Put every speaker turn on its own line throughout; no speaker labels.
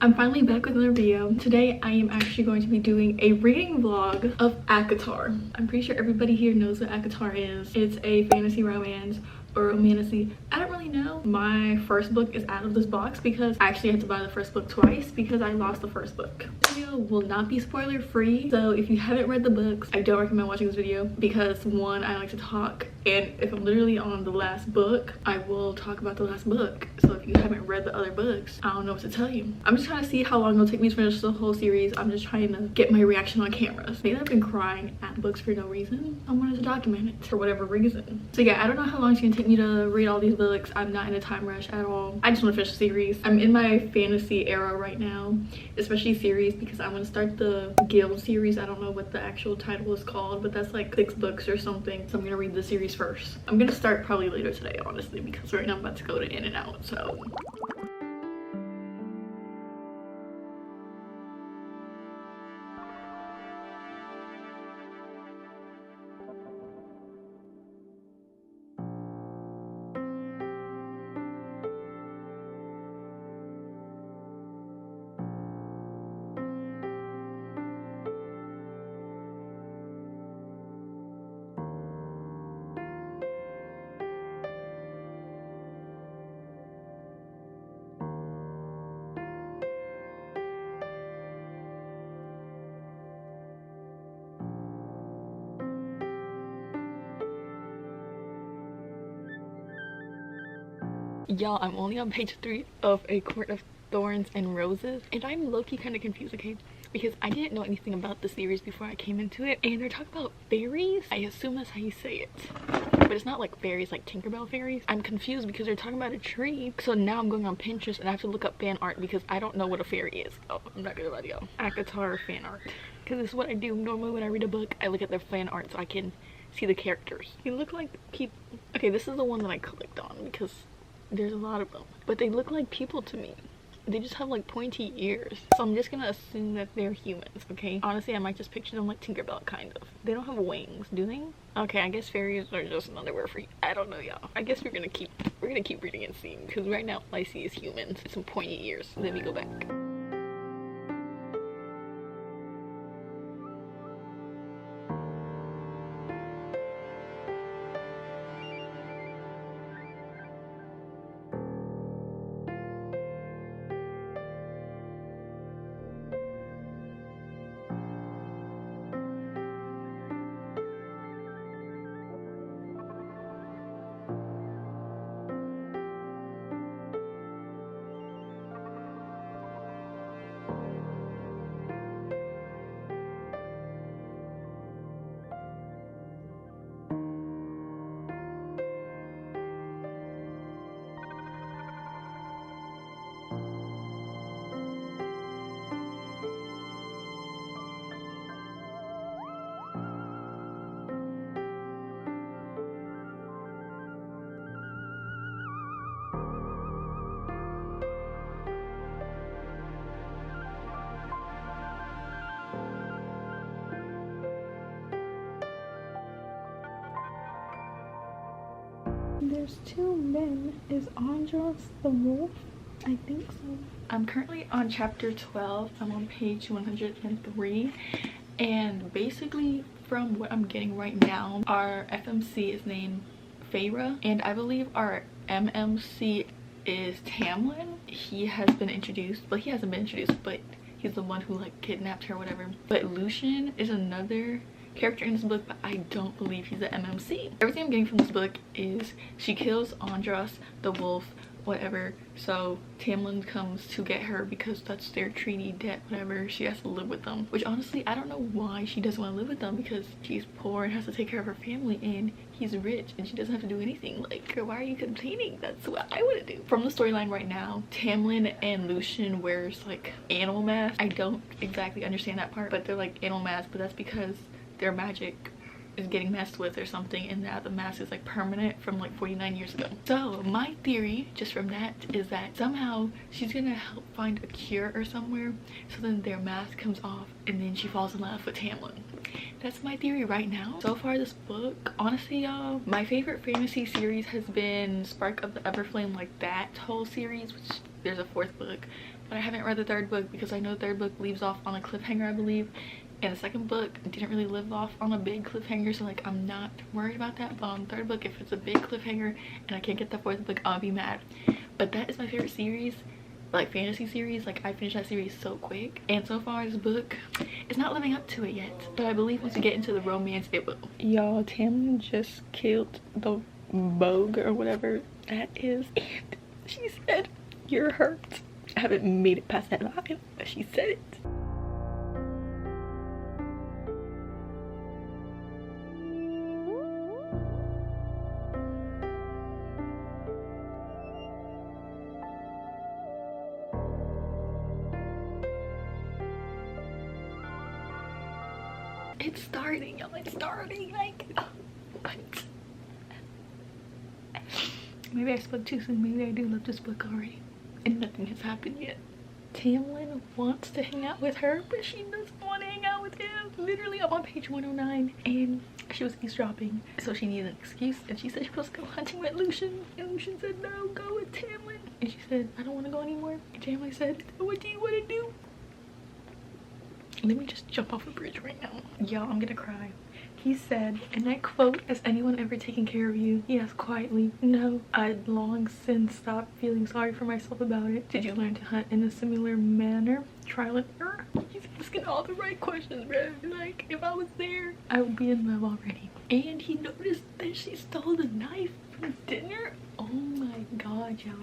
I'm finally back with another video. Today I am actually going to be doing a reading vlog of Acotar. I'm pretty sure everybody here knows what Acotar is. It's a fantasy romance or romantasy. I don't really know. My first book is out of this box because I actually had to buy the first book twice because I lost the first book. This video will not be spoiler free, so if you haven't read the books, I don't recommend watching this video because one, I like to talk, and if I'm literally on the last book, I will talk about the last book. So if you haven't read the other books, I don't know what to tell you. I'm just trying to see how long it'll take me to finish the whole series. I'm just trying to get my reaction on camera. Maybe I've been crying at books for no reason. I wanted to document it for whatever reason. So yeah, I don't know how long it's gonna take me to read all these books. I'm not in a time rush at all. I just want to finish the series. I'm in my fantasy era right now, especially series, because I'm gonna start the Guild series. I don't know what the actual title is called, but that's like 6 books or something. So I'm gonna read the series first. I'm gonna start probably later today, honestly, because right now I'm about to go to In and Out. So y'all, I'm only on page 3 of A Court of Thorns and Roses, and I'm low-key kind of confused, okay, because I didn't know anything about the series before I came into it, and they're talking about fairies. I assume that's how you say it, but it's not like fairies like Tinkerbell fairies. I'm confused because they're talking about a tree, so now I'm going on Pinterest and I have to look up fan art because I don't know what a fairy is. Oh, I'm not gonna lie to y'all. Acotar fan art, because this is what I do normally when I read a book. I look at their fan art so I can see the characters. They look like people. Okay, this is the one that I clicked on because there's a lot of them, but they look like people to me. They just have like pointy ears, so I'm just gonna assume that they're humans. Okay, honestly I might just picture them like Tinkerbell, kind of. They don't have wings, do they? Okay, I guess fairies are just another word for you. I don't know, y'all. I guess we're gonna keep reading and seeing, because right now all I see is humans with some pointy ears. Let me go back. There's 2 men. Is Andros the wolf? I think so. I'm currently on chapter 12. I'm on page 103, and basically from what I'm getting right now, our FMC is named Feyre, and I believe our MMC is Tamlin. He has been introduced, but he hasn't been introduced, but he's the one who like kidnapped her or whatever. But Lucian is another character in this book, but I don't believe he's the MMC. Everything I'm getting from this book is she kills Andros the wolf, whatever, so Tamlin comes to get her because that's their treaty debt, whatever. She has to live with them, which honestly I don't know why she doesn't want to live with them, because she's poor and has to take care of her family, and he's rich and she doesn't have to do anything. Like, why are you complaining? That's what I want to do. From the storyline right now, Tamlin and Lucian wears like animal masks. I don't exactly understand that part, but they're like animal masks, but that's because their magic is getting messed with or something, and that the mask is like permanent from like 49 years ago. So my theory just from that is that somehow she's gonna help find a cure or somewhere, so then their mask comes off and then she falls in love with Tamlin. That's my theory right now. So far this book, honestly y'all, my favorite fantasy series has been Spark of the Everflame, like that whole series, which there's a 4th book, but I haven't read the third book because I know the third book leaves off on a cliffhanger, I believe, and the second book didn't really live off on a big cliffhanger, so like I'm not worried about that. But on the third book, if it's a big cliffhanger and I can't get the fourth book, I'll be mad. But that is my favorite series, like fantasy series. Like I finished that series so quick, and so far this book is not living up to it yet, but I believe once we get into the romance it will. Y'all, Tamlin just killed the bogue or whatever that is, and she said, "You're hurt." I haven't made it past that line, but she said it. It's starting, y'all. It's starting. Like, what? Maybe I spoke too soon. Maybe I do love this book already, and nothing has happened yet. Tamlin wants to hang out with her, but she doesn't want to hang out with him. Literally, I'm on page 109, and she was eavesdropping, so she needed an excuse, and she said she was going to go hunting with Lucian, and Lucian said, "No, go with Tamlin." And she said, "I don't want to go anymore." And Tamlin said, "What do you want to do?" Let me just jump off a bridge right now. Y'all, I'm gonna cry. He said, and I quote, "Has anyone ever taken care of you?" He asked quietly. "No, I'd long since stopped feeling sorry for myself about it." "Did you learn to hunt in a similar manner?" "Trial and error." He's asking all the right questions, bro. Like, if I was there, I would be in love already. And he noticed that she stole the knife from dinner. Oh my god, y'all.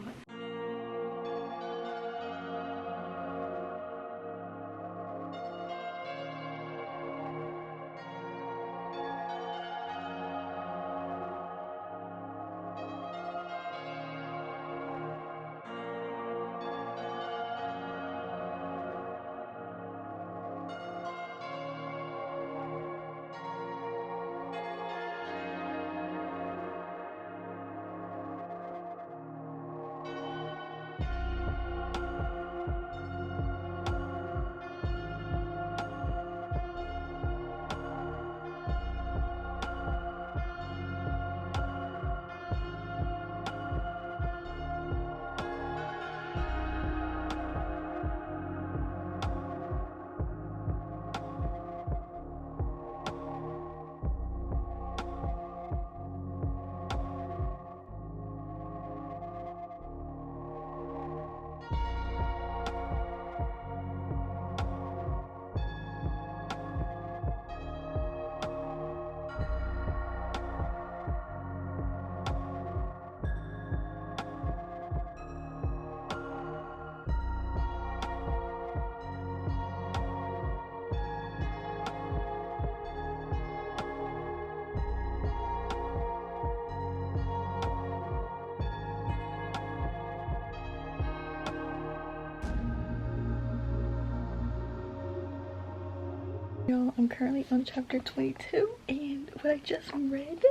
Y'all, I'm currently on chapter 22, and what I just read,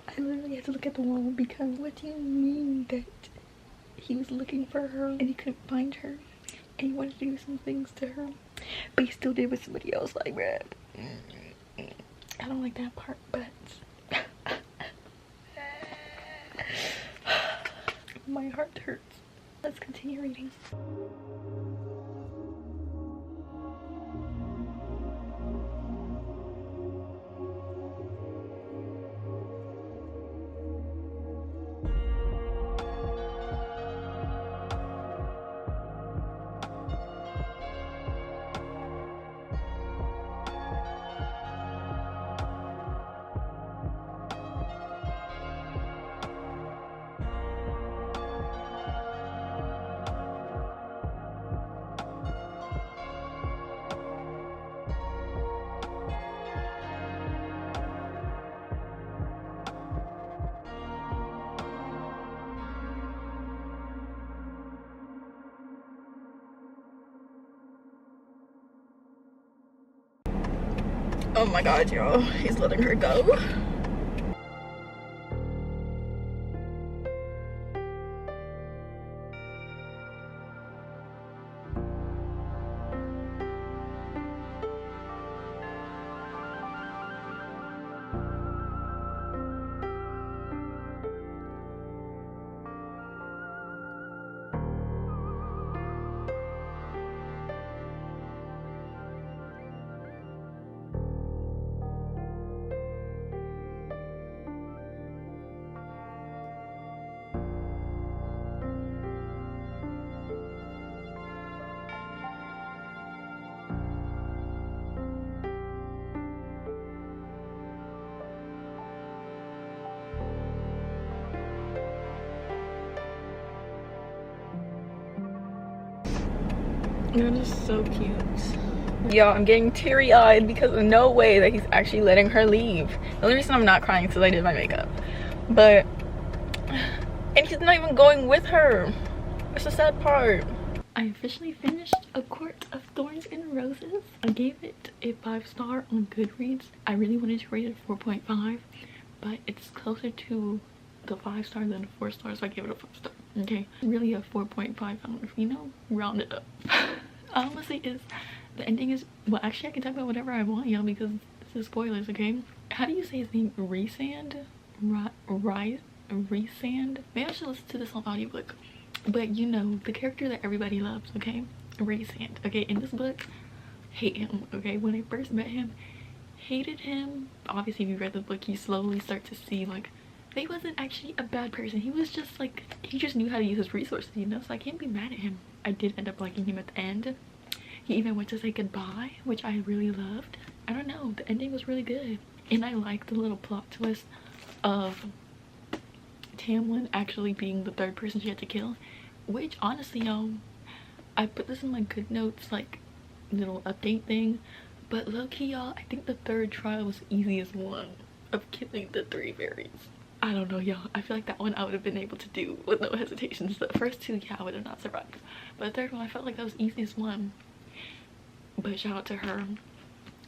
I literally had to look at the wall because what do you mean that he was looking for her and he couldn't find her and he wanted to do some things to her, but he still did with somebody else? Like, bruh, I don't like that part, but my heart hurts. Let's continue reading. Oh my god, y'all, he's letting her go. That is so cute. Y'all, I'm getting teary-eyed because of no way that he's actually letting her leave. The only reason I'm not crying is because I did my makeup. But, and he's not even going with her. It's the sad part. I officially finished A Court of Thorns and Roses. I gave it a 5-star on Goodreads. I really wanted to rate it a 4.5, but it's closer to the 5-star than a 4-star, so I gave it a 5-star. Okay, really a 4.5 out of, you know, round it up. Honestly, the ending is, well, actually I can talk about whatever I want, y'all, because this is spoilers. Okay, how do you say his name? Rhysand? Rhysand? Maybe I should listen to this on audiobook. But you know, the character that everybody loves, okay? Rhysand. Okay, in this book, hate him. Okay, when I first met him, hated him. Obviously if you read the book, you slowly start to see like he wasn't actually a bad person. He was just like, he just knew how to use his resources, you know, so I can't be mad at him. I did end up liking him at the end. He even went to say goodbye, which I really loved. I don't know, the ending was really good. And I liked the little plot twist of Tamlin actually being the 3rd person she had to kill, which honestly, y'all, I put this in my good notes, like little update thing, but low-key, y'all, I think the 3rd trial was the easiest one of killing the 3 fairies. I don't know, y'all, I feel like that one I would have been able to do with no hesitations. The first 2, yeah, I would have not survived, but the 3rd one, I felt like that was the easiest one. But shout out to her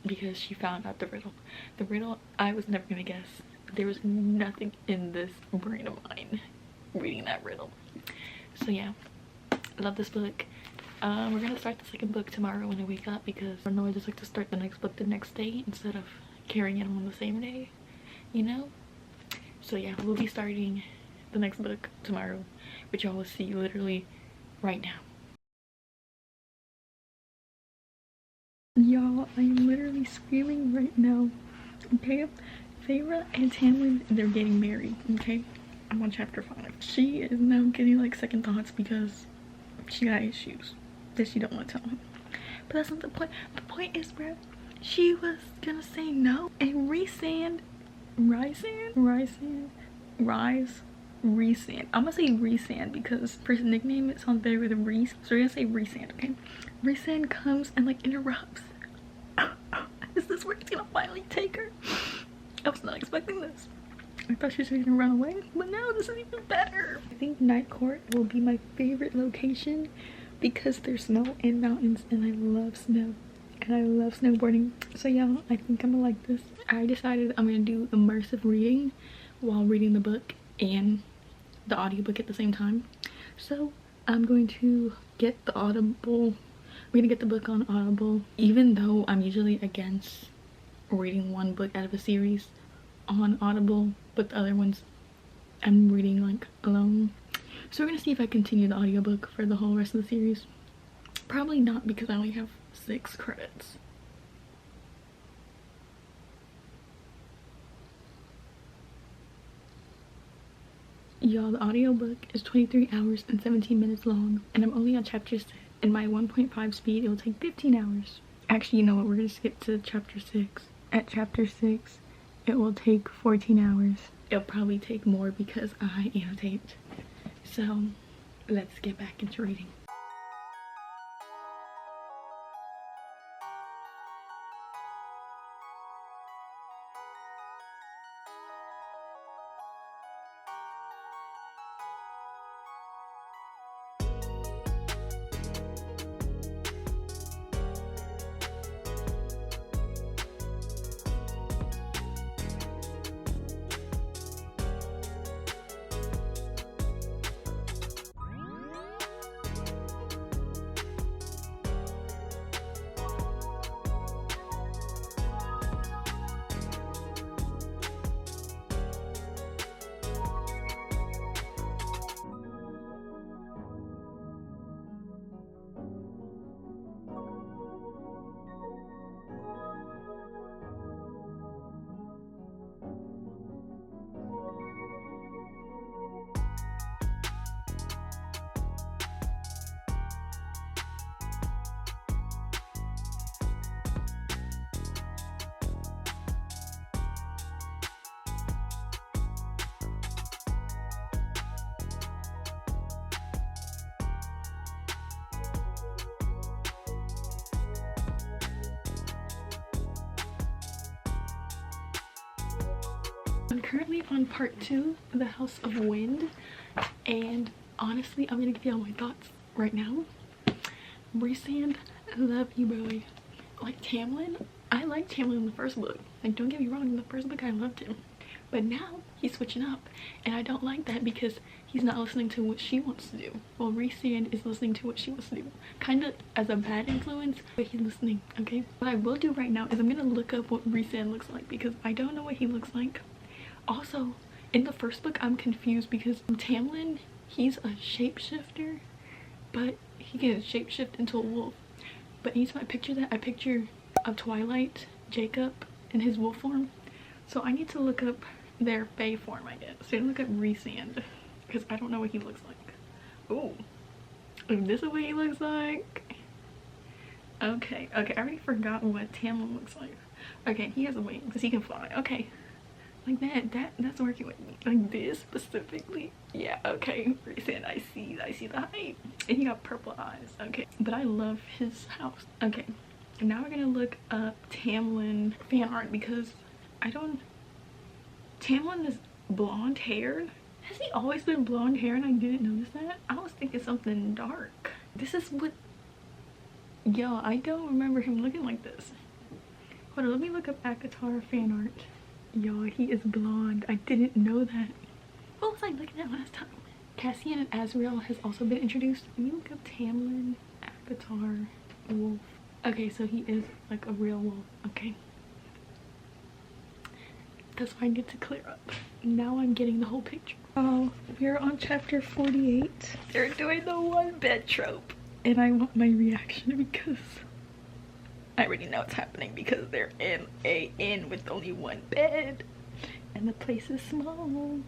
because she found out the riddle. The riddle I was never gonna guess. There was nothing in this brain of mine reading that riddle. So yeah, I love this book. We're gonna start the 2nd book tomorrow when I wake up, because I know I just like to start the next book the next day instead of carrying it on the same day, you know. So yeah, we'll be starting the next book tomorrow, which y'all will see literally right now. Y'all, I'm literally screaming right now. Okay, Feyre and Tamlin, they're getting married. Okay, I'm on chapter 5. She is now getting like second thoughts because she got issues that she don't want to tell him. But that's not the point. The point is, bro, she was gonna say no, and Rhysand. I'm gonna say Rhysand because for his nickname it sounds better with a Rhys, so we're gonna say Rhysand. Okay, Rhysand comes and like interrupts. Is this where he's gonna finally take her? I was not expecting this. I thought she was gonna run away, but now this is even better. I think Night Court will be my favorite location because there's snow and mountains, and I love snow and I love snowboarding. So yeah, I think I'm gonna like this. I decided I'm gonna do immersive reading while reading the book and the audiobook at the same time. So I'm going to get the Audible. We're gonna get the book on Audible, even though I'm usually against reading one book out of a series on Audible, but the other ones I'm reading like alone. So we're gonna see if I continue the audiobook for the whole rest of the series. Probably not, because I only have 6 credits. Y'all, the audiobook is 23 hours and 17 minutes long, and I'm only on chapter 6. In my 1.5 speed, it will take 15 hours. Actually, you know what? We're gonna skip to chapter 6. At chapter 6, it will take 14 hours. It'll probably take more because I annotate. So, let's get back into reading. I'm currently on part 2 of the House of Wind, and honestly, I'm gonna give y'all my thoughts right now. Rhysand, I love you, boy. Like Tamlin, I liked Tamlin in the first book. Like, don't get me wrong, in the first book I loved him. But now he's switching up, and I don't like that because he's not listening to what she wants to do. Well, Rhysand is listening to what she wants to do. Kind of as a bad influence, but he's listening, okay? What I will do right now is I'm gonna look up what Rhysand looks like because I don't know what he looks like. Also, in the first book, I'm confused because Tamlin, he's a shapeshifter, but he can shapeshift into a wolf. But anytime I picture that, I picture of Twilight, Jacob, in his wolf form. So I need to look up their fae form, I guess. So I look up Rhysand because I don't know what he looks like. Ooh, this is what he looks like. Okay, I already forgot what Tamlin looks like. Okay, he has wings because he can fly. Okay, like that's working with me. Like this specifically, yeah. Okay, Rhysand, I see the height, and he got purple eyes. Okay, but I love his house. Okay, now we're gonna look up Tamlin fan art because Tamlin is blonde haired. Has he always been blonde hair and I didn't notice that? I was thinking something dark. This is what, yo, I don't remember him looking like this. Hold on, let me look up Acotar fan art. Yo, he is blonde. I didn't know that. What was I looking at last time? Cassian and Azrael has also been introduced. Let me look up Tamlin, Acotar, wolf. Okay, so he is like a real wolf. Okay. That's why I need to clear up. Now I'm getting the whole picture. Oh, we're on chapter 48. They're doing the one bed trope. And I want my reaction because I already know what's happening because they're in a inn with only one bed. And the place is small.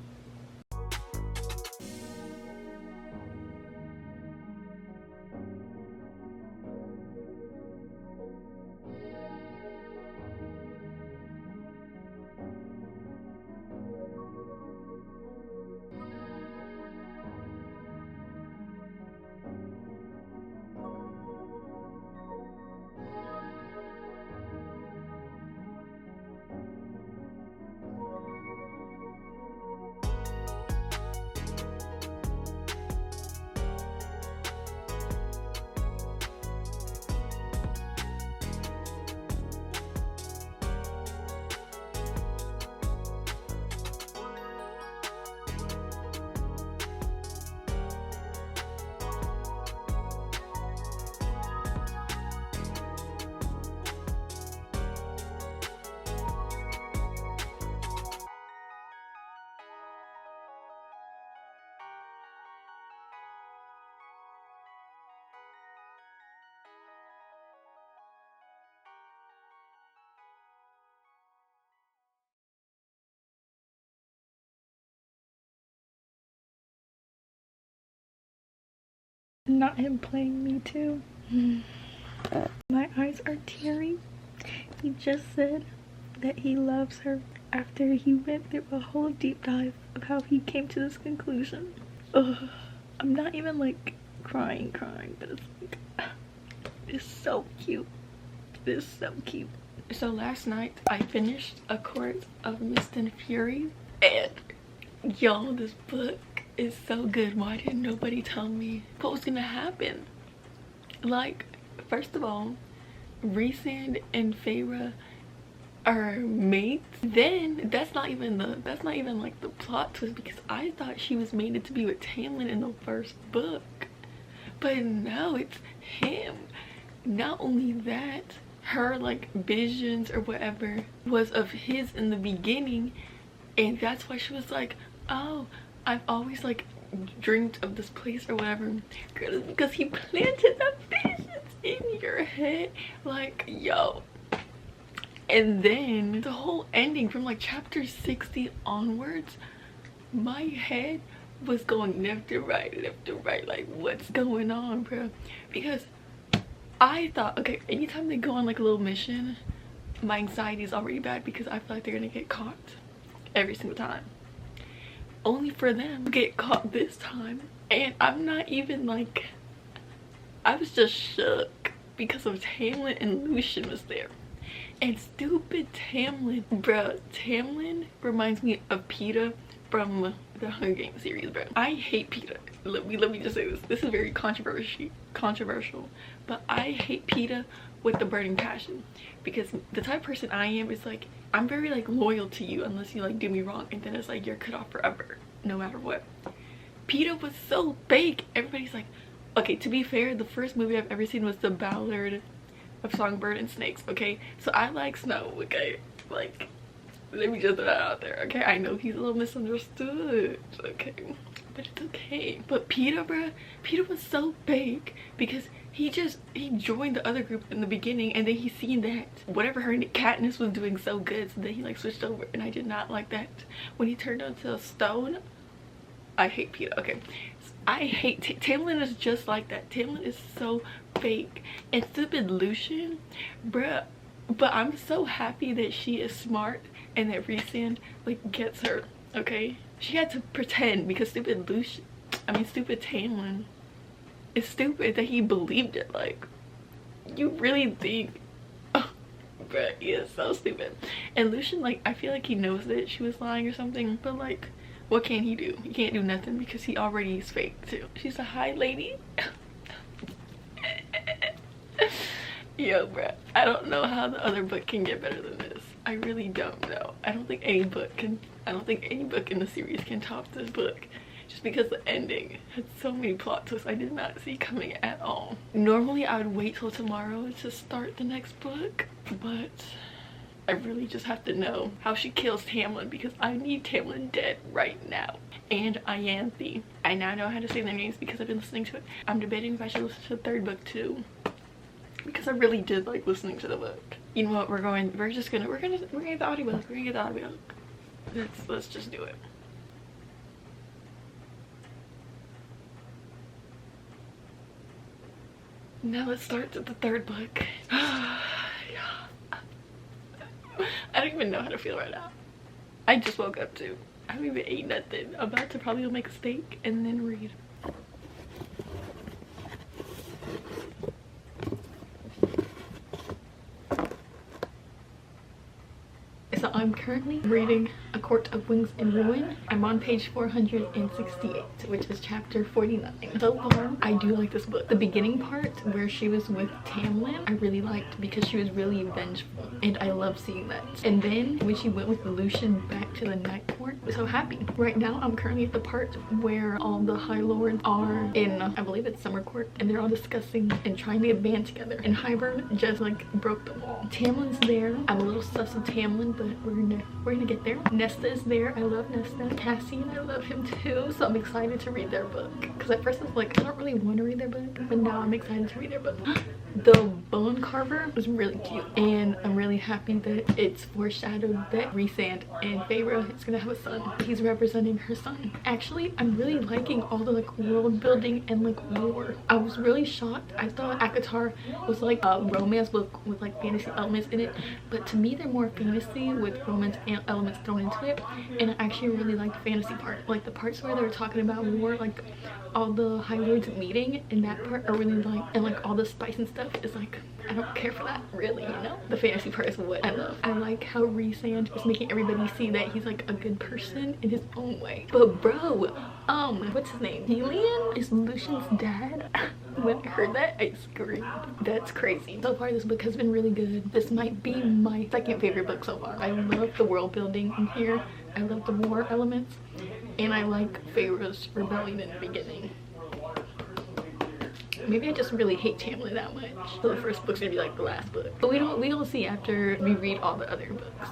Not him playing me too. My eyes are teary. He just said that he loves her after he went through a whole deep dive of how he came to this conclusion. Ugh. I'm not even like crying, but it's like, it's so cute. It's so cute. So last night I finished A Court of Mist and Fury, and yo, this book is so good. Why didn't nobody tell me what was gonna happen? Like, first of all, Rhysand and Feyre are mates. Then that's not even like the plot twist because I thought she was mated to be with Tamlin in the first book, but no, it's him. Not only that, her like visions or whatever was of his in the beginning, and that's why she was like, oh, I've always like dreamed of this place or whatever, because he planted the visions in your head. Like, yo. And then the whole ending from like chapter 60 onwards, my head was going left to right, like what's going on, bro? Because I thought, okay, anytime they go on like a little mission, my anxiety is already bad because I feel like they're gonna get caught every single time, only for them to get caught this time. And I'm not even like, I was just shook because of Tamlin and Lucian was there. And stupid Tamlin, bro. Tamlin reminds me of Peeta from the Hunger Games series, bro. I hate Peeta. Let me just say this. This is very controversial, but I hate Peeta with the burning passion, because the type of person I am is like, I'm very like loyal to you unless you like do me wrong, and then it's like you're cut off forever no matter what. Peeta was so fake. Everybody's like, okay, to be fair, the first movie I've ever seen was The Ballad of Songbird and Snakes, okay? So I like Snow, okay? Like, let me just throw that out there, okay? I know he's a little misunderstood, okay? But it's okay. But Peeta, bruh, Peeta was so fake because he joined the other group in the beginning, and then he seen that whatever her Katniss was doing so good, so then he like switched over, and I did not like that. When he turned into a stone, I hate Peeta, okay? I hate Tamlin is just like that. Tamlin is so fake. And stupid Lucian, bruh. But I'm so happy that she is smart and that Rhysand like gets her, okay? She had to pretend because stupid Tamlin is stupid that he believed it. Like, you really think, oh, bruh, he is so stupid. And Lucian, like, I feel like he knows that she was lying or something, but like, what can he do? He can't do nothing because he already is fake too. She's a high lady. Yo, bruh, I don't know how the other book can get better than this. I really don't know. I don't think any book in the series can top this book, just because the ending had so many plot twists I did not see coming at all. Normally I would wait till tomorrow to start the next book, but I really just have to know how she kills Tamlin, because I need Tamlin dead right now. And Ianthe. I now know how to say their names because I've been listening to it. I'm debating if I should listen to the third book too, because I really did like listening to the book. You know what, we're gonna get the audiobook. Let's just do it. Now let's start the third book. I don't even know how to feel right now. I just woke up too. I haven't even ate nothing. I'm about to probably go make a steak and then read. So I'm currently reading A Court of Wings and Ruin. I'm on page 468, which is chapter 49. So far, I do like this book. The beginning part where she was with Tamlin, I really liked because she was really vengeful, and I love seeing that. And then when she went with Lucian back to the Night Court, I was so happy. Right now, I'm currently at the part where all the High Lords are in, I believe it's Summer Court, and they're all discussing and trying to get band together. And Hybern just like broke the wall. Tamlin's there. I'm a little sus of Tamlin, but we're gonna get there. Nesta is there. I love Nesta. Cassian, I love him too. So I'm excited to read their book. Because at first I was like, I don't really want to read their book, but now I'm excited to read their book. The bone carver was really cute, and I'm really happy that it's foreshadowed that Rhysand and Feyre is gonna have a son. He's representing her son. Actually, I'm really liking all the like world building and like war. I was really shocked. I thought Acotar was like a romance book with like fantasy elements in it, but to me they're more fantasy with romance elements thrown into it. And I actually really liked the fantasy part, like the parts where they were talking about war, like all the High Lords meeting, and that part I really like. And like all the spice and stuff is like, I don't care for that really, you know. The fantasy part is what I love. I like how Rhysand is making everybody see that he's like a good person in his own way. But bro, what's his name, Helion is Lucian's dad. When I heard that, I screamed. That's crazy. So far this book has been really good. This might be my second favorite book so far. I love the world building in here. I love the war elements, and I like Feyre's rebellion in the beginning. Maybe I just really hate Tamlin that much, so the first book's gonna be like the last book. But we'll see after we read all the other books.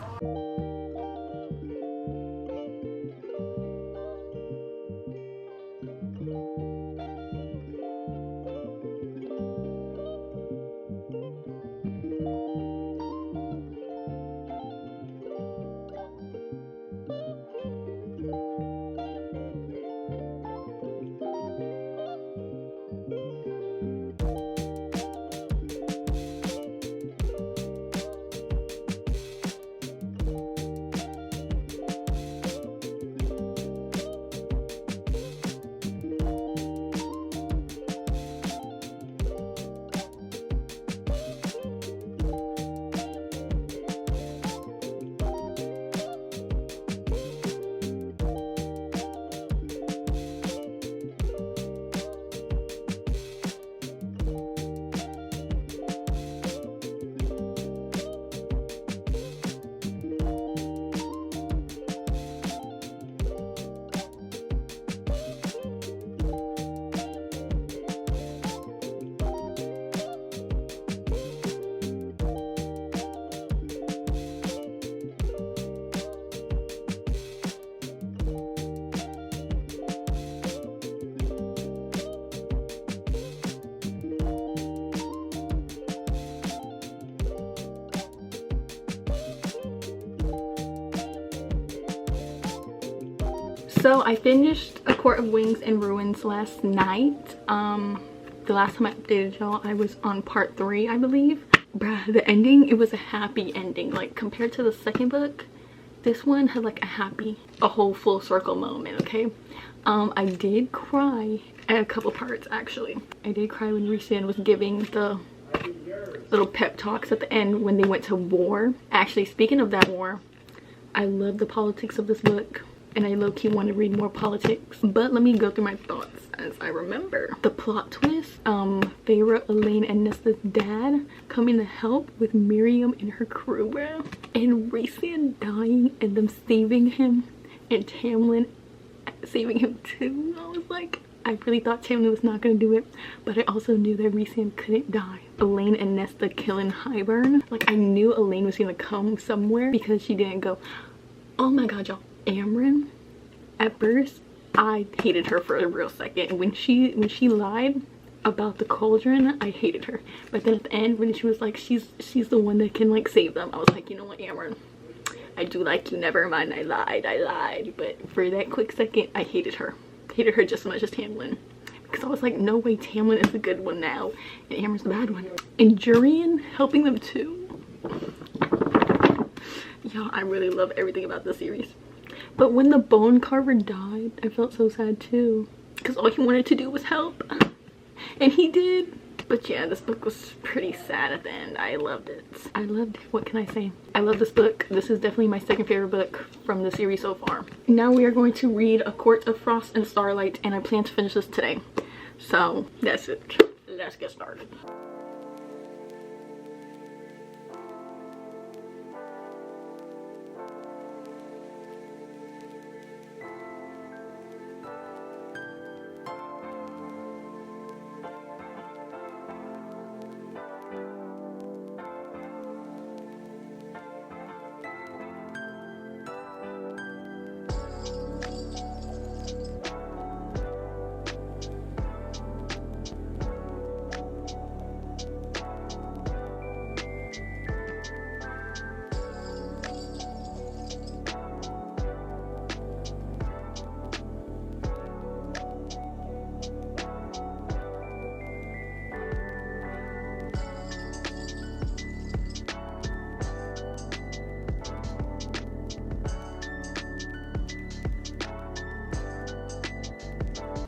So I finished A Court of Wings and Ruins last night. The last time I updated y'all, I was on part 3, I believe. Bruh, the ending, it was a happy ending. Like, compared to the second book, this one had like a whole full circle moment, okay? I did cry at a couple parts, actually. I did cry when Rhysand was giving the little pep talks at the end when they went to war. Actually, speaking of that war, I love the politics of this book, and I low-key want to read more politics. But let me go through my thoughts as I remember. The plot twist, Feyre, Elaine, and Nesta's dad coming to help with Miriam and her crew, bro. And Rhysand dying and them saving him, and Tamlin saving him too. I was like, I really thought Tamlin was not gonna do it, but I also knew that Rhysand couldn't die. Elaine and Nesta killing Hybern. Like, I knew Elaine was gonna come somewhere because she didn't go. Oh my god, y'all. Amren, at first I hated her for a real second. When she lied about the cauldron, I hated her. But then at the end, when she was like, she's the one that can like save them, I was like, you know what, Amren, I do like you, never mind, I lied. But for that quick second, I hated her just as much as Tamlin, because I was like, no way, Tamlin is the good one now and Amren's the bad one. And Jurian helping them too. Y'all, I really love everything about this series. But when the bone carver died, I felt so sad too, because all he wanted to do was help, and he did. But yeah, this book was pretty sad at the end. I loved it. What can I say? I love this book. This is definitely my second favorite book from the series so far. Now we are going to read A Court of Frost and Starlight, and I plan to finish this today. So that's it. Let's get started.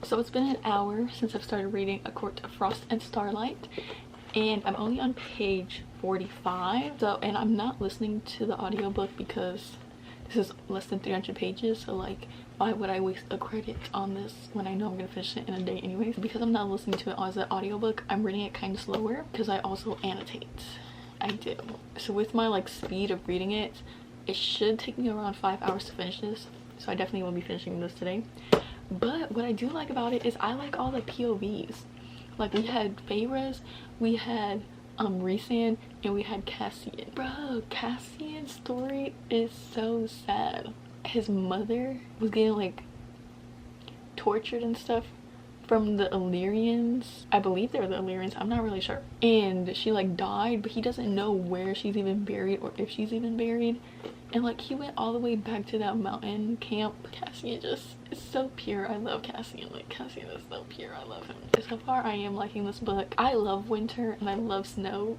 So it's been an hour since I've started reading A Court of Frost and Starlight, and I'm only on page 45. So, and I'm not listening to the audiobook because this is less than 300 pages, so like, why would I waste a credit on this when I know I'm gonna finish it in a day anyways? Because I'm not listening to it as an audiobook, I'm reading it kind of slower because I also annotate. I do. So with my like speed of reading it, it should take me around 5 hours to finish this, so I definitely will be finishing this today. But what I do like about it is I like all the POVs. Like, we had Feyre's, we had Rhysand, and we had Cassian. Bro, Cassian's story is so sad. His mother was getting like tortured and stuff from the Illyrians. I believe they were the Illyrians, I'm not really sure. And she like died, but he doesn't know where she's even buried or if she's even buried. And like, he went all the way back to that mountain camp. Cassian just is so pure. I love Cassian. Like, Cassian is so pure. I love him. So far, I am liking this book. I love winter and I love snow.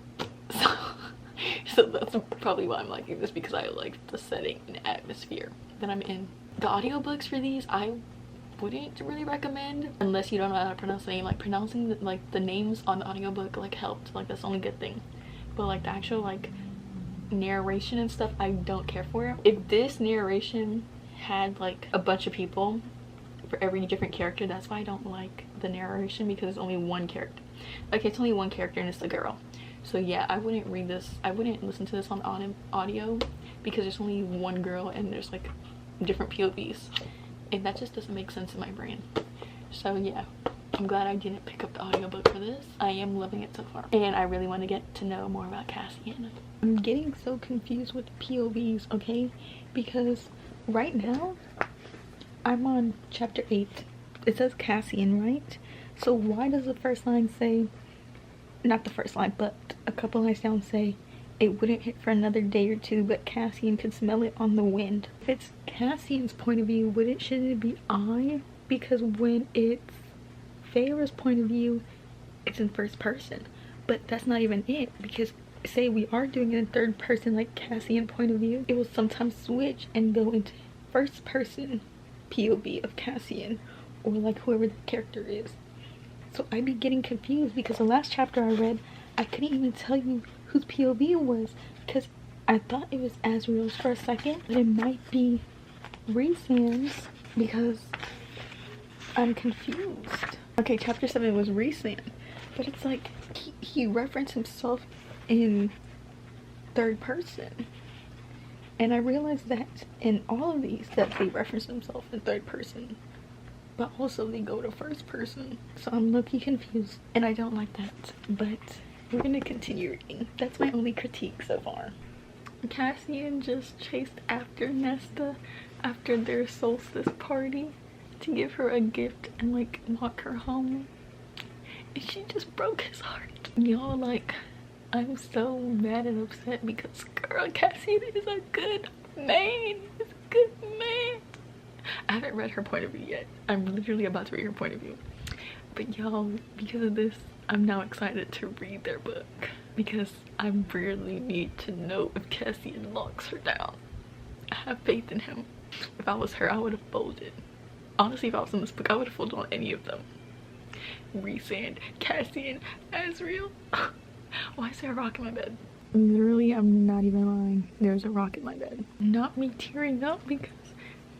So that's probably why I'm liking this, because I like the setting and atmosphere that I'm in. The audiobooks for these, I wouldn't really recommend unless you don't know how to pronounce the name. Like, pronouncing the names on the audiobook like helped. Like, that's the only good thing. But like the actual like narration and stuff, I don't care for. If this narration had like a bunch of people for every different character, that's why I don't like the narration, because it's only one character. Okay, it's only one character and it's the girl. So yeah, I wouldn't read this, I wouldn't listen to this on audio because there's only one girl and there's like different POVs, and that just doesn't make sense in my brain. So yeah, I'm glad I didn't pick up the audiobook for this. I am loving it so far, and I really want to get to know more about Cassian. I'm getting so confused with POVs, okay? Because right now I'm on chapter 8. It says Cassian, right? So why does the first line say, not the first line, but a couple lines down say, it wouldn't hit for another day or two, but Cassian could smell it on the wind. If it's Cassian's point of view, shouldn't it be I? Because when it's Feyre's point of view, it's in first person. But that's not even it, because say we are doing it in third person like Cassian point of view, it will sometimes switch and go into first person POV of Cassian, or like whoever the character is. So I'd be getting confused because the last chapter I read, I couldn't even tell you whose POV it was, because I thought it was Azriel's for a second, but it might be Rhysand's because I'm confused. Okay, chapter 7 was Rhysand, but it's like he referenced himself in third person, and I realized that in all of these that they reference themselves in third person, but also they go to first person. So I'm low-key confused, and I don't like that, but we're gonna continue reading. That's my only critique so far. Cassian just chased after Nesta after their solstice party to give her a gift and like walk her home, and she just broke his heart. Y'all, like, I'm so mad and upset because girl, Cassian is a good man. He's a good man. I haven't read her point of view yet. I'm literally about to read her point of view, but y'all, because of this, I'm now excited to read their book because I really need to know if Cassian locks her down. I have faith in him. If I was her, I would have folded. Honestly, if I was in this book, I would have folded on any of them. Rhysand, Cassian, Azriel. Why is there a rock in my bed? Literally, I'm not even lying. There's a rock in my bed. Not me tearing up because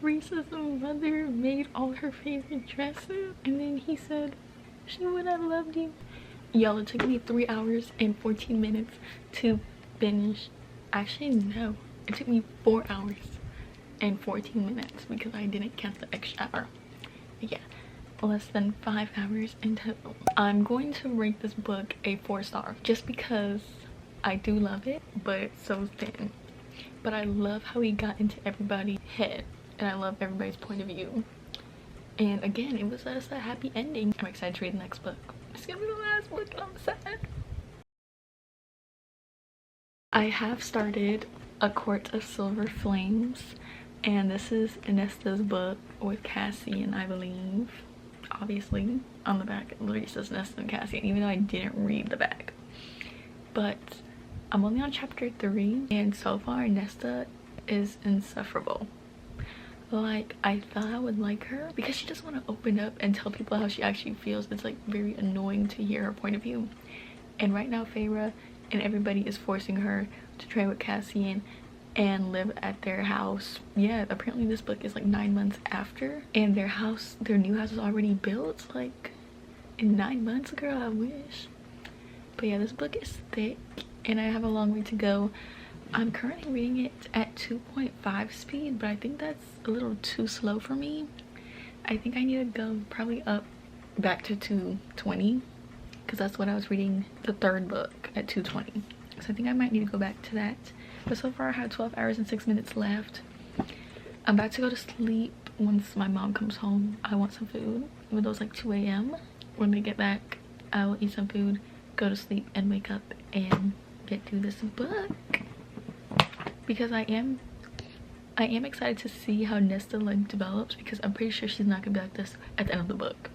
Rhys's mother made all her favorite dresses, and then he said she would have loved you. Y'all, it took me 3 hours and 14 minutes to finish. Actually, no, it took me 4 hours and 14 minutes because I didn't count the extra hour. But yeah, less than 5 hours in total. I'm going to rate this book a 4-star just because I do love it, but it's so thin. But I love how he got into everybody's head, and I love everybody's point of view. And again, it was just a happy ending. I'm excited to read the next book. It's gonna be the last book and I'm sad. I have started A Court of Silver Flames, and this is Nesta's book with Cassian, I believe. Obviously, on the back it literally says Nesta and Cassian, even though I didn't read the back. But I'm only on chapter 3, and so far Nesta is insufferable. Like, I thought I would like her because she doesn't want to open up and tell people how she actually feels. It's like very annoying to hear her point of view. And right now Feyre and everybody is forcing her to train with Cassian and live at their house. Yeah, apparently this book is like 9 months after, and their new house is already built. Like, in 9 months, girl, I wish. But yeah, this book is thick and I have a long way to go. I'm currently reading it at 2.5 speed, but I think that's a little too slow for me. I think I need to go probably up back to 220 because that's what I was reading the third book at 220. So I think I might need to go back to that. But so far I have 12 hours and 6 minutes left. I'm about to go to sleep once my mom comes home. I want some food, even though it's like 2 a.m. When they get back, I will eat some food, go to sleep, and wake up and get through this book. Because I am excited to see how Nesta like develops, because I'm pretty sure she's not gonna be like this at the end of the book.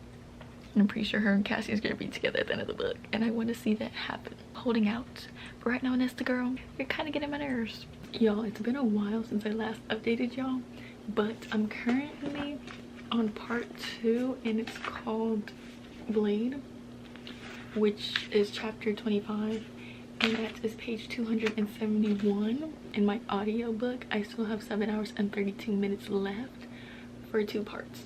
I'm pretty sure her and Cassie's gonna be together at the end of the book, and I want to see that happen. Holding out. But right now, Nesta girl, you're kind of getting my nerves. Y'all, it's been a while since I last updated y'all, but I'm currently on part 2, and it's called Blade, which is chapter 25. And that is page 271 in my audiobook. I still have 7 hours and 32 minutes left for 2 parts.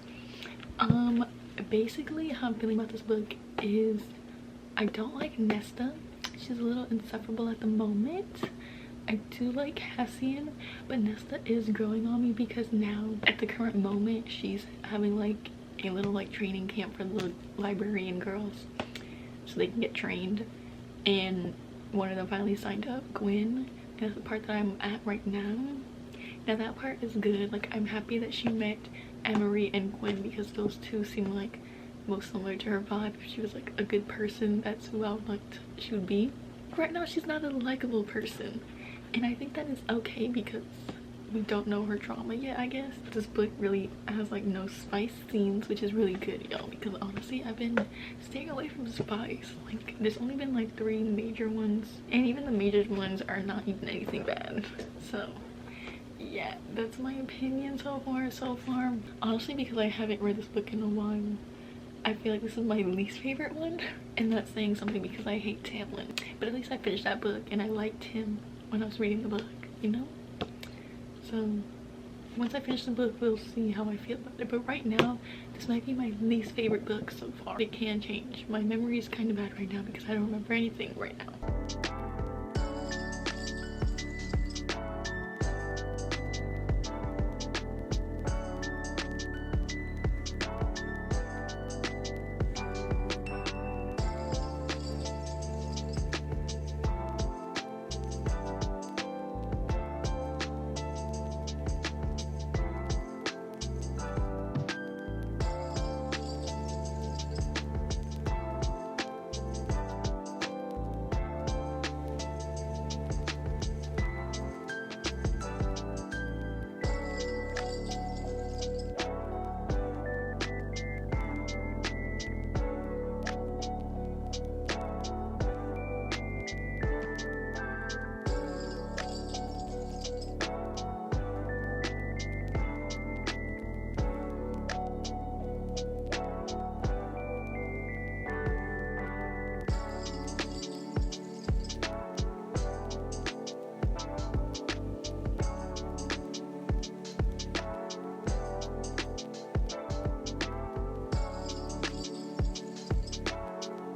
Basically how I'm feeling about this book is I don't like Nesta. She's a little insufferable at the moment. I do like Cassian, but Nesta is growing on me because now at the current moment she's having like a little like training camp for the librarian girls so they can get trained, and one of them finally signed up, Gwen, and that's the part that I'm at right now. Now that part is good. Like, I'm happy that she met Emery and Gwen because those two seem like most similar to her vibe. If she was like a good person, that's who I would like she would be. like right now she's not a likable person, and I think that is okay because we don't know her trauma yet, I guess. This book really has like no spice scenes, which is really good, y'all, because honestly I've been staying away from spice. Like there's only been like 3 major ones, and even the major ones are not even anything bad. So yeah, that's my opinion so far. Honestly, because I haven't read this book in a while, I feel like this is my least favorite one, and that's saying something because I hate Tamlin. But at least I finished that book and I liked him when I was reading the book, you know? So once I finish the book, we'll see how I feel about it. But right now, this might be my least favorite book so far. It can change. My memory is kind of bad right now because I don't remember anything right now.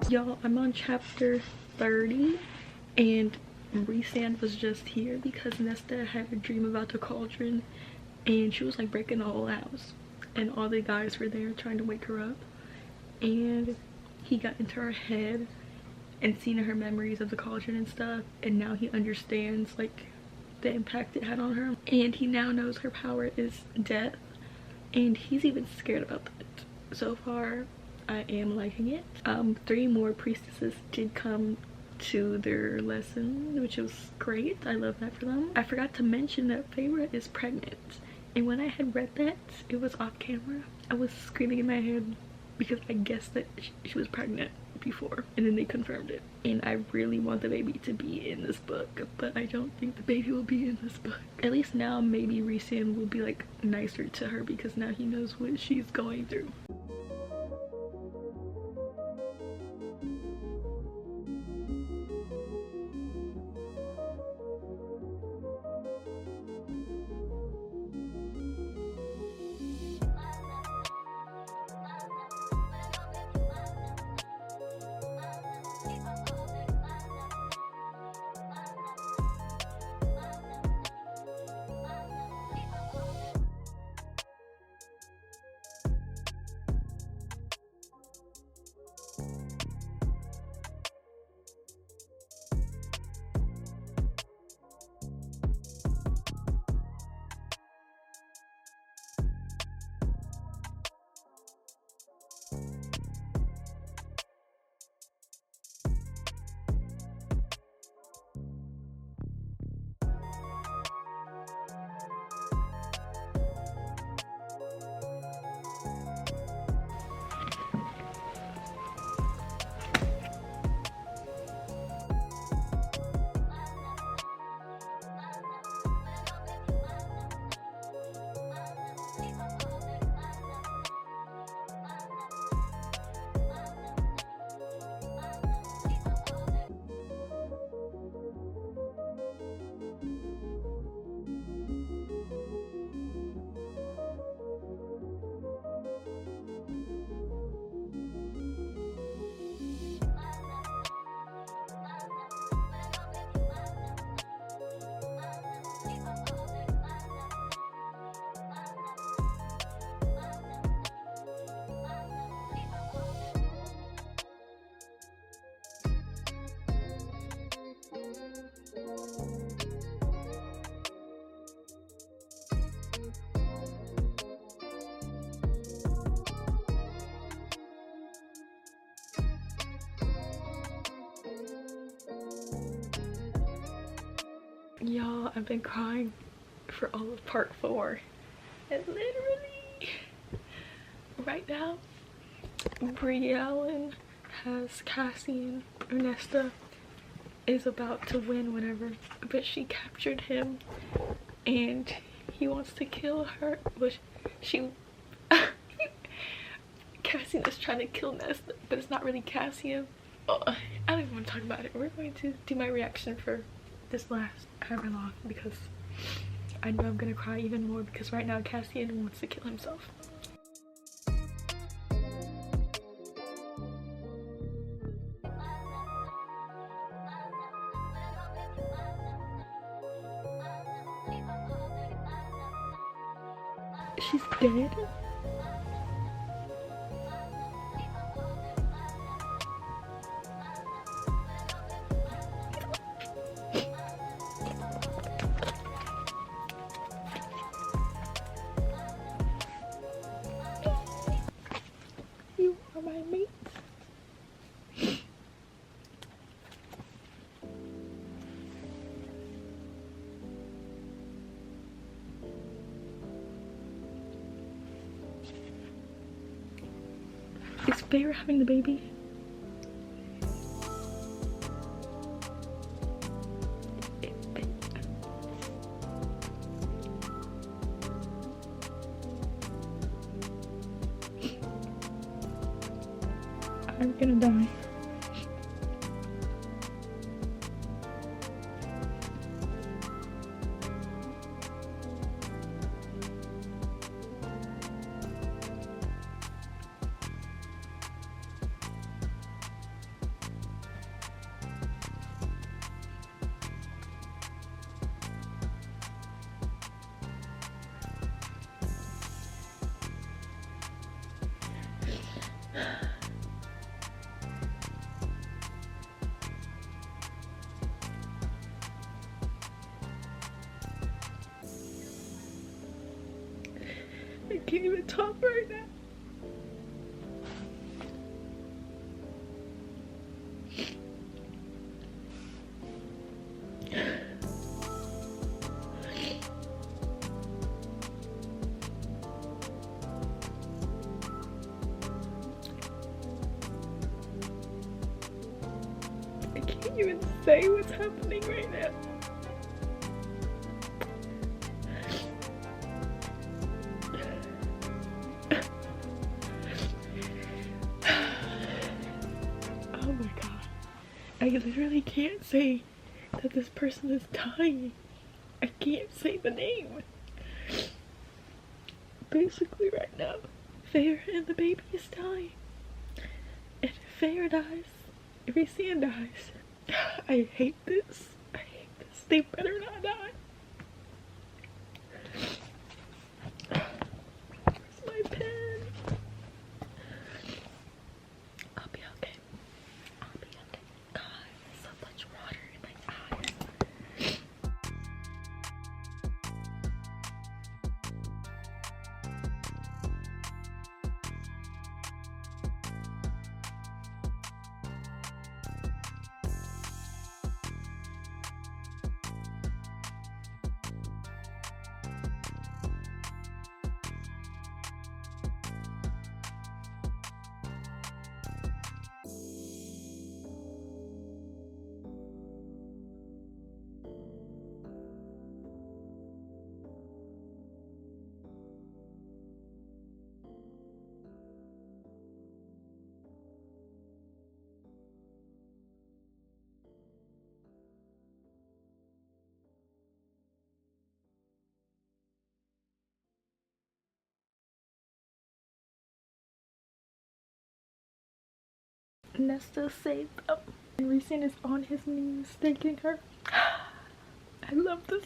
Y'all, I'm on chapter 30, and Rhysand was just here because Nesta had a dream about the cauldron, and she was like breaking the whole house, and all the guys were there trying to wake her up, and he got into her head and seen her memories of the cauldron and stuff, and now he understands like the impact it had on her, and he now knows her power is death, and he's even scared about that. So far I am liking it. 3 more priestesses did come to their lesson, which was great. I love that for them. I forgot to mention that Feyre is pregnant, and when I had read that, it was off camera, I was screaming in my head because I guessed that she was pregnant before, and then they confirmed it. And I really want the baby to be in this book, but I don't think the baby will be in this book. At least now maybe Rhysand will be like nicer to her because now he knows what she's going through. Y'all, I've been crying for all of part 4. And literally, right now, Briellen has Cassian. Ernesta is about to win whatever, but she captured him and he wants to kill her. But she Cassian is trying to kill Nesta, but it's not really Cassian. Oh, I don't even want to talk about it. We're going to do my reaction for this last however long because I know I'm gonna cry even more because right now Cassian wants to kill himself. She's dead? You are my mate. Is Feyre having the baby? I'm gonna die. I can't even talk right now. I can't even say what's happening right now. Oh my god. I literally can't say that this person is dying. I can't say the name. Basically right now, Feyre and the baby is dying. And if Feyre dies, if Rhysand dies, I hate this. I hate this. They better not die. Where's my pen? I'll be okay. I'll be okay. God, so much water in my eyes. Nesta saved them. And Rhysand is on his knees thanking her. I love this.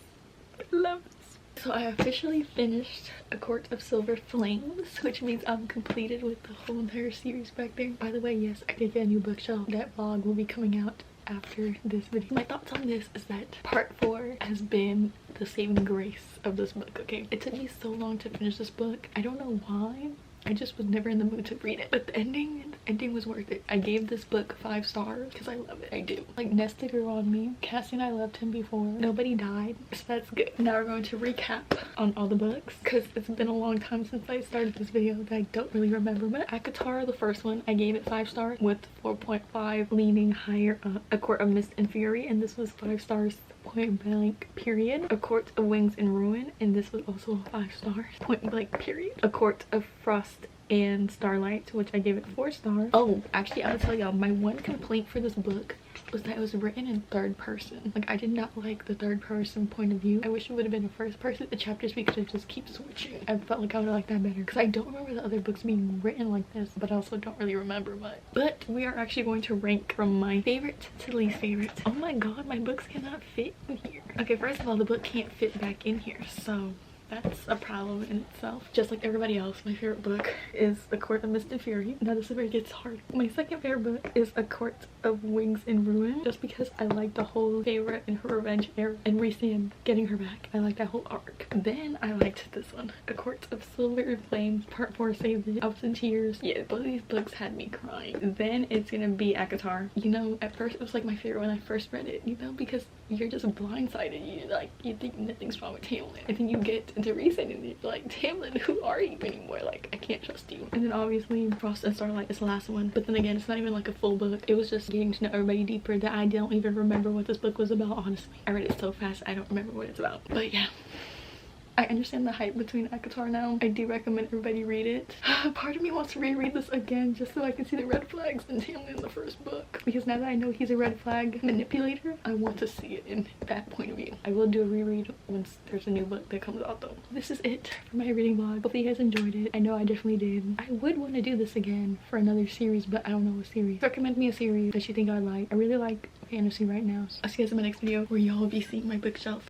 I love this. So I officially finished A Court of Silver Flames, which means I'm completed with the whole entire series back there. By the way, yes, I did get a new bookshelf. That vlog will be coming out after this video. My thoughts on this is that part 4 has been the saving grace of this book, okay? It took me so long to finish this book. I don't know why. I just was never in the mood to read it. But the ending ending was worth it. I gave this book 5 stars because I love it. I do. Like, Nesta grew on me. Cassie and I loved him before. Nobody died, so that's good. Now we're going to recap on all the books because it's been a long time since I started this video that I don't really remember. But Acotar, the first one, I gave it 5 stars with 4.5 leaning higher up. A Court of Mist and Fury, and this was 5 stars point blank period. A Court of Wings and Ruin, and this was also 5 stars point blank period. A Court of Frost and Starlight, which I gave it 4 stars. Oh, actually, I will tell y'all, my one complaint for this book was that it was written in 3rd person. Like, I did not like the 3rd person point of view. I wish it would have been a 1st person. The chapters because it just keeps switching. I felt like I would have liked that better because I don't remember the other books being written like this, but I also don't really remember much. But we are actually going to rank from my favorite to least favorite. Oh my god, my books cannot fit in here. Okay, first of all, the book can't fit back in here, so that's a problem in itself. Just like everybody else, my favorite book is A Court of Mist and Fury. Now this is where it gets hard. My second favorite book is A Court of Wings and Ruin, just because I like the whole favorite and her revenge era and Rhysand getting her back. I like that whole arc. Then I liked this one, A Court of Silver and Flame, Part 4 Saved It, Ups and Tears. Yeah, both of these books had me crying. Then it's gonna be Acotar. You know, at first it was like my favorite when I first read it, you know, because you're just blindsided. You think nothing's wrong with Tamlin, and then you get into Rhysand and you're like, Tamlin, who are you anymore? Like, I can't trust you. And then obviously Frost and Starlight is the last one, but then again, it's not even like a full book. It was just getting to know everybody deeper that I don't even remember what this book was about. Honestly, I read it so fast I don't remember what it's about. But yeah, I understand the hype between Acotar now. I do recommend everybody read it. Part of me wants to reread this again just so I can see the red flags in Tamlin in the first book, because now that I know he's a red flag manipulator, I want to see it in that point of view. I will do a reread once there's a new book that comes out though. This is it for my reading vlog. Hopefully you guys enjoyed it. I know I definitely did. I would want to do this again for another series, but I don't know what series. Recommend me a series that you think I'd like. I really like fantasy right now. So I'll see you guys in my next video where y'all will be seeing my bookshelf.